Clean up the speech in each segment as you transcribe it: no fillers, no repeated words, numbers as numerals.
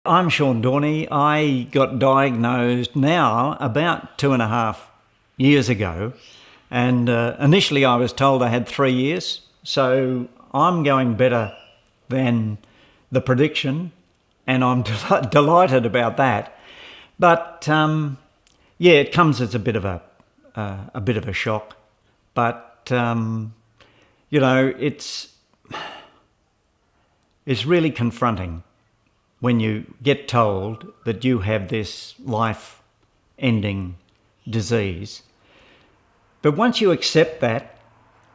I'm Sean Dorney. I got diagnosed now about 2.5 years ago, and initially I was told I had 3 years, so I'm going better than the prediction, and I'm delighted about that. But yeah, it comes as a bit of a shock, but it's really confronting when you get told that you have this life-ending disease. But once you accept that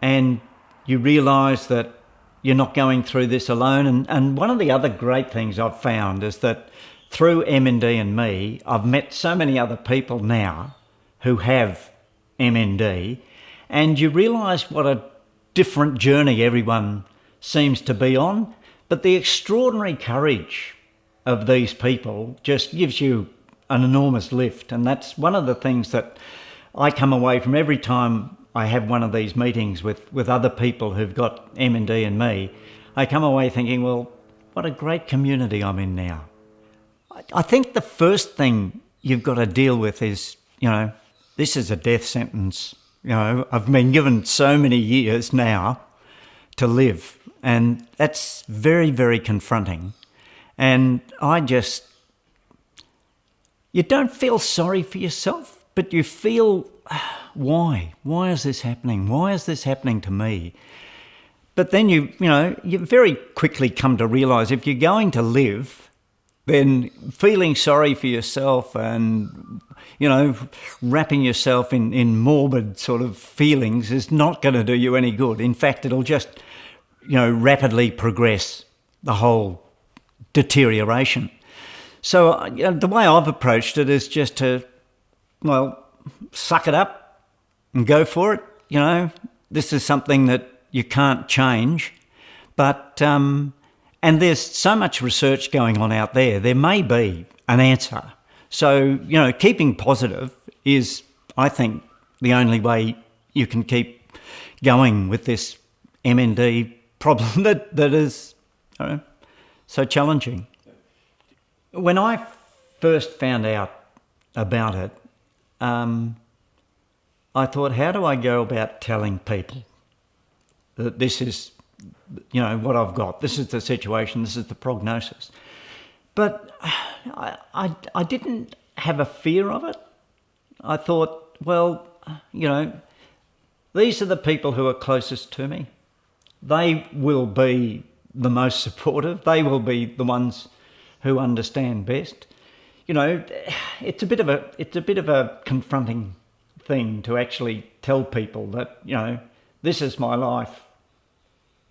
and you realise that you're not going through this alone, and one of the other great things I've found is that through MND and me, I've met so many other people now who have MND, and you realise what a different journey everyone seems to be on, but the extraordinary courage of these people just gives you an enormous lift. And that's one of the things that I come away from every time I have one of these meetings with other people who've got MND and me. I come away thinking, well, what a great community I'm in now. I think the first thing you've got to deal with is, this is a death sentence. I've been given so many years now to live, and that's very, very confronting. And you don't feel sorry for yourself, but you feel, why? Why is this happening? Why is this happening to me? But then you very quickly come to realise if you're going to live, then feeling sorry for yourself and, wrapping yourself in morbid sort of feelings is not going to do you any good. In fact, it'll just, rapidly progress the whole deterioration. So the way I've approached it is just to, suck it up and go for it. This is something that you can't change, but and there's so much research going on out there. There may be an answer. So keeping positive is, I think, the only way you can keep going with this MND problem that is so challenging. When I first found out about it, I thought, how do I go about telling people that this is, what I've got, this is the situation, this is the prognosis? But I didn't have a fear of it. I thought, well, these are the people who are closest to me. They will be the most supportive. They will be the ones who understand best. It's a bit of a confronting thing to actually tell people that, this is my life.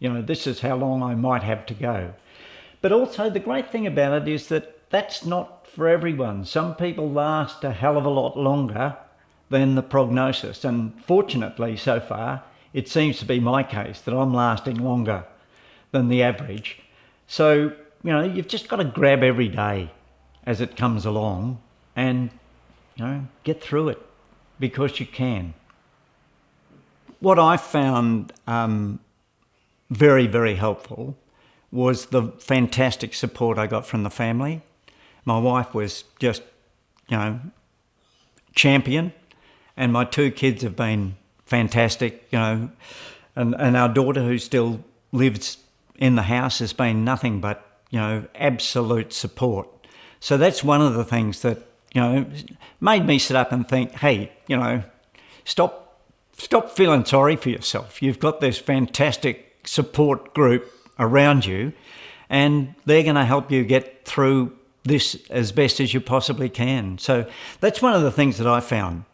This is how long I might have to go. But also the great thing about it is that that's not for everyone. Some people last a hell of a lot longer than the prognosis. And fortunately, so far, it seems to be my case that I'm lasting longer than the average. So, you've just got to grab every day as it comes along and, get through it because you can. What I found very, very helpful was the fantastic support I got from the family. My wife was just, champion, and my two kids have been fantastic, and our daughter, who still lives in the house, has been nothing but, absolute support. So that's one of the things that, made me sit up and think, hey, stop feeling sorry for yourself. You've got this fantastic support group around you, and they're going to help you get through this as best as you possibly can. So that's one of the things that I found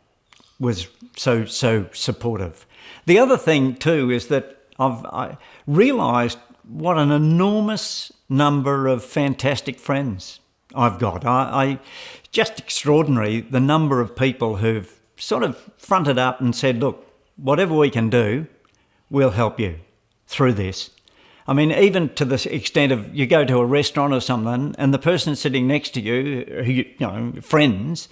was so supportive. The other thing too is that I realised what an enormous number of fantastic friends I've got. I just extraordinary, the number of people who've sort of fronted up and said, look, whatever we can do, we'll help you through this. I mean, even to the extent of you go to a restaurant or something and the person sitting next to you, who friends,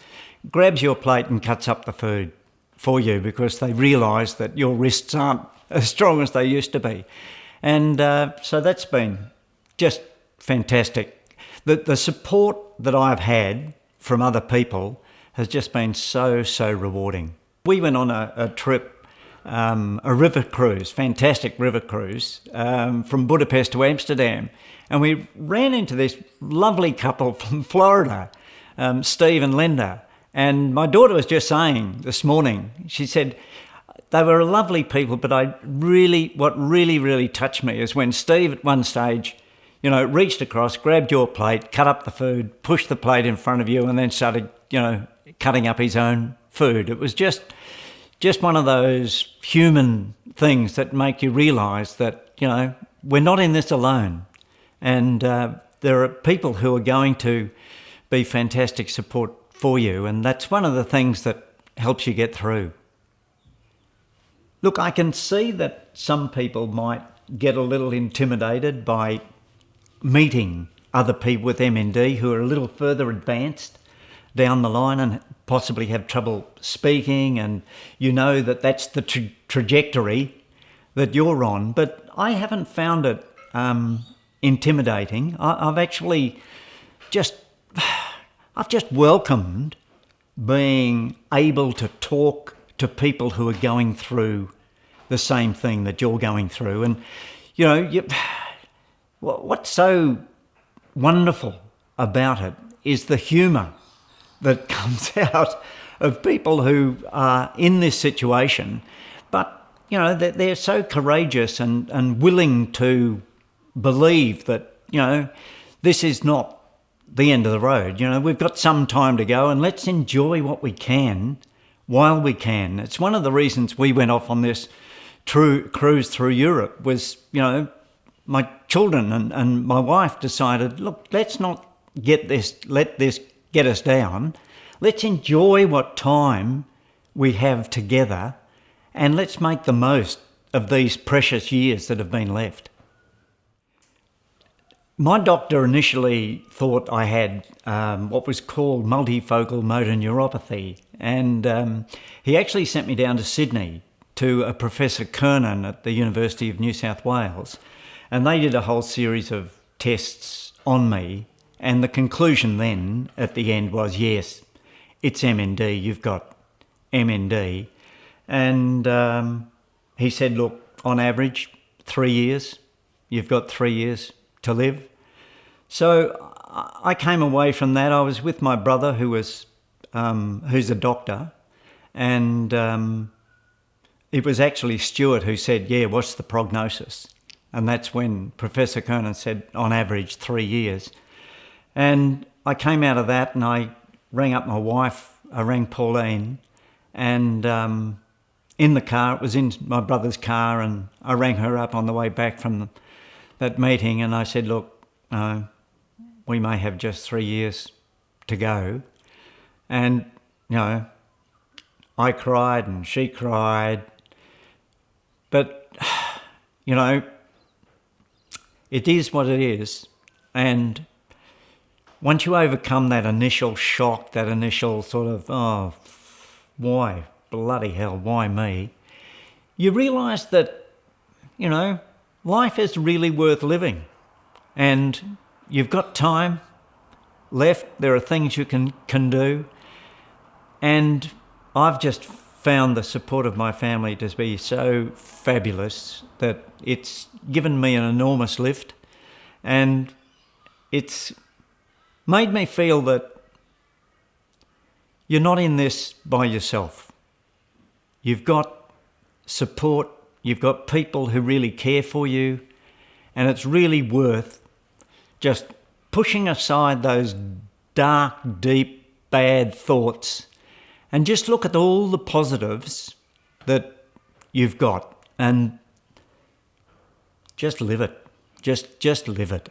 grabs your plate and cuts up the food for you because they realise that your wrists aren't as strong as they used to be. And so that's been just fantastic. the support that I've had from other people has just been so rewarding. We went on a trip, a river cruise, fantastic river cruise, from Budapest to Amsterdam. And we ran into this lovely couple from Florida, Steve and Linda. And my daughter was just saying this morning, she said, they were lovely people, but what really touched me is when Steve at one stage, reached across, grabbed your plate, cut up the food, pushed the plate in front of you, and then started, cutting up his own food. It was just one of those human things that make you realise that, we're not in this alone. And there are people who are going to be fantastic support for you, and that's one of the things that helps you get through. Look, I can see that some people might get a little intimidated by meeting other people with MND who are a little further advanced down the line and possibly have trouble speaking, and that's the trajectory that you're on. But I haven't found it intimidating. I've just welcomed being able to talk to people who are going through the same thing that you're going through. And, what's so wonderful about it is the humour that comes out of people who are in this situation, but, they're so courageous and willing to believe that, this is not the end of the road. We've got some time to go, and let's enjoy what we can while we can. It's one of the reasons we went off on this cruise through Europe was, my children and my wife decided, look, let's not let this get us down. Let's enjoy what time we have together, and let's make the most of these precious years that have been left. My doctor initially thought I had what was called multifocal motor neuropathy, and he actually sent me down to Sydney to a Professor Kernan at the University of New South Wales, and they did a whole series of tests on me, and the conclusion then at the end was, yes, it's MND, you've got MND. And he said, look, on average, 3 years, you've got 3 years to live. So I came away from that. I was with my brother who's a doctor, and it was actually Stuart who said, yeah, what's the prognosis? And that's when Professor Kernan said, on average, 3 years. And I came out of that and I rang up my wife, I rang Pauline, and in the car, it was in my brother's car, and I rang her up on the way back from that meeting, and I said, look, we may have just 3 years to go. And, I cried and she cried. But, it is what it is. And once you overcome that initial shock, that initial sort of, oh, why, bloody hell, why me? You realise that, life is really worth living. And you've got time left. There are things you can do. And I've just found the support of my family to be so fabulous that it's given me an enormous lift, and it's made me feel that you're not in this by yourself. You've got support, you've got people who really care for you, and it's really worth just pushing aside those dark, deep, bad thoughts and just look at all the positives that you've got and just live it. Just live it.